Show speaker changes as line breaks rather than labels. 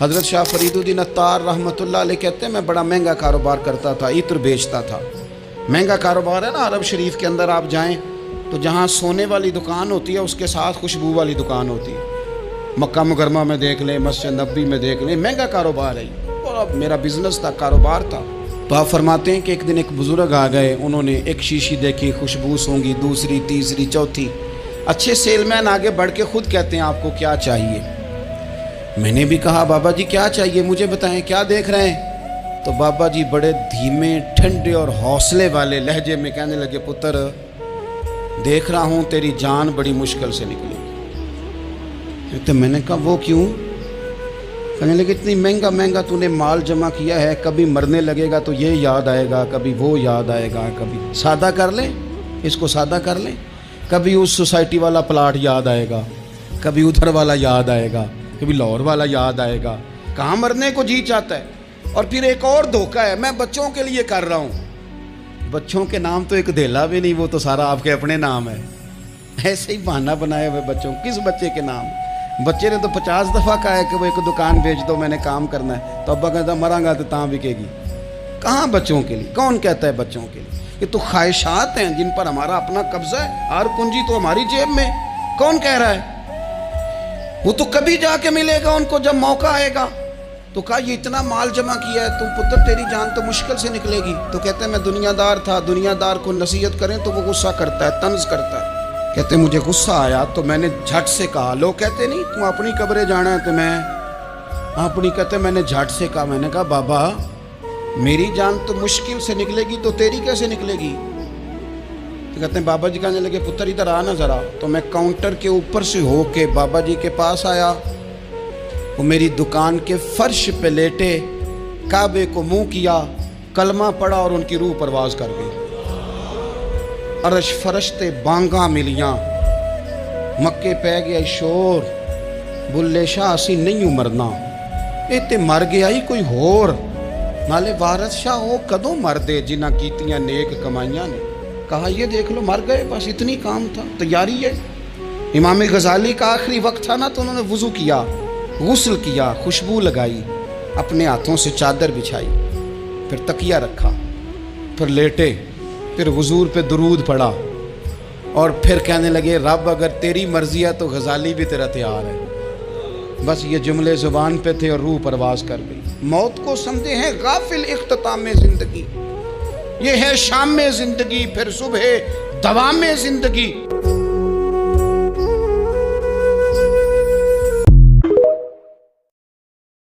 حضرت شاہ فریدالدین عطار رحمۃ اللہ علیہ کہتے ہیں میں بڑا مہنگا کاروبار کرتا تھا، عطر بیچتا تھا۔ مہنگا کاروبار ہے نا، عرب شریف کے اندر آپ جائیں تو جہاں سونے والی دکان ہوتی ہے اس کے ساتھ خوشبو والی دکان ہوتی ہے۔ مکہ مکرمہ میں دیکھ لیں، مسجد نبوی میں دیکھ لیں، مہنگا کاروبار ہے اور اب میرا بزنس تھا، کاروبار تھا۔ تو آپ فرماتے ہیں کہ ایک دن ایک بزرگ آ گئے، انہوں نے ایک شیشی دیکھی، خوشبو سونگی، دوسری، تیسری، چوتھی۔ اچھے سیل مین آگے بڑھ کے خود کہتے ہیں آپ کو کیا چاہیے؟ میں نے بھی کہا بابا جی کیا چاہیے مجھے بتائیں، کیا دیکھ رہے ہیں؟ تو بابا جی بڑے دھیمے، ٹھنڈے اور حوصلے والے لہجے میں کہنے لگے پتر دیکھ رہا ہوں تیری جان بڑی مشکل سے نکلے گی۔ تو میں نے کہا وہ کیوں؟ کہنے لگے اتنی مہنگا مہنگا تو نے مال جمع کیا ہے، کبھی مرنے لگے گا تو یہ یاد آئے گا، کبھی وہ یاد آئے گا، کبھی سادہ کر لیں اس کو، سادہ کر لیں، کبھی اس سوسائٹی والا پلاٹ یاد آئے گا، کبھی ادھر والا یاد آئے گا، کبھی لاہور والا یاد آئے گا۔ کہاں مرنے کو جی چاہتا ہے؟ اور پھر ایک اور دھوکہ ہے، میں بچوں کے لیے کر رہا ہوں۔ بچوں کے نام تو ایک دھیلا بھی نہیں، وہ تو سارا آپ کے اپنے نام ہے۔ ایسے ہی بہانہ بنائے ہوئے بچوں، کس بچے کے نام؟ بچے نے تو 50 دفعہ کہا ہے کہ وہ ایک دکان بیچ دو، میں نے کام کرنا ہے، تو ابا کہتا مراں گا تو تاں بکے گی۔ کہاں بچوں کے لیے؟ کون کہتا ہے بچوں کے لیے؟ یہ تو خواہشات ہیں جن پر ہمارا اپنا قبضہ ہے، ہر کنجی تو ہماری جیب میں۔ کون کہہ رہا ہے؟ وہ تو کبھی جا کے ملے گا ان کو جب موقع آئے گا۔ تو کہا یہ اتنا مال جمع کیا ہے تو پتر تیری جان تو مشکل سے نکلے گی۔ تو کہتے ہیں میں دنیا دار تھا، دنیا دار کو نصیحت کریں تو وہ غصہ کرتا ہے، طنز کرتا ہے۔ کہتے ہیں مجھے غصہ آیا تو میں نے جھٹ سے کہا، لوگ کہتے نہیں تم اپنی قبریں جانا ہے تو میں اپنی، کہتے میں نے جھٹ سے کہا، میں نے کہا بابا میری جان تو مشکل سے نکلے گی تو تیری کیسے نکلے گی؟ تو کہتے ہیں بابا جی کہنے لگے پتر ادھر آنا ذرا۔ تو میں کاؤنٹر کے اوپر سے ہو کے بابا جی کے پاس آیا، وہ میری دکان کے فرش پہ لیٹے، کعبے کو منہ کیا، کلمہ پڑھا اور ان کی روح پرواز کر گئی۔ عرش فرشتے بانگاں ملیاں، مکے پہ گیا شور، بلے شاہ اسی نہیں مرنا، اے تے مر گیا ہی کوئی ہور، نالے وارث شاہ وہ کدوں مر دے جنہ کیتیاں نیک کمائیاں نے۔ کہا یہ دیکھ لو مر گئے، بس اتنی کام تھا، تیاری ہے۔ امام غزالی کا آخری وقت تھا نا تو انہوں نے وضو کیا، غسل کیا، خوشبو لگائی، اپنے ہاتھوں سے چادر بچھائی، پھر تکیہ رکھا، پھر لیٹے، پھر حضور پہ درود پڑھا، اور پھر کہنے لگے رب اگر تیری مرضی ہے تو غزالی بھی تیرا تیار ہے۔ بس یہ جملے زبان پہ تھے اور روح پرواز کر گئی۔ موت کو سمجھے ہیں غافل اختتام زندگی، یہ ہے شام میں زندگی، پھر صبح دوام زندگی۔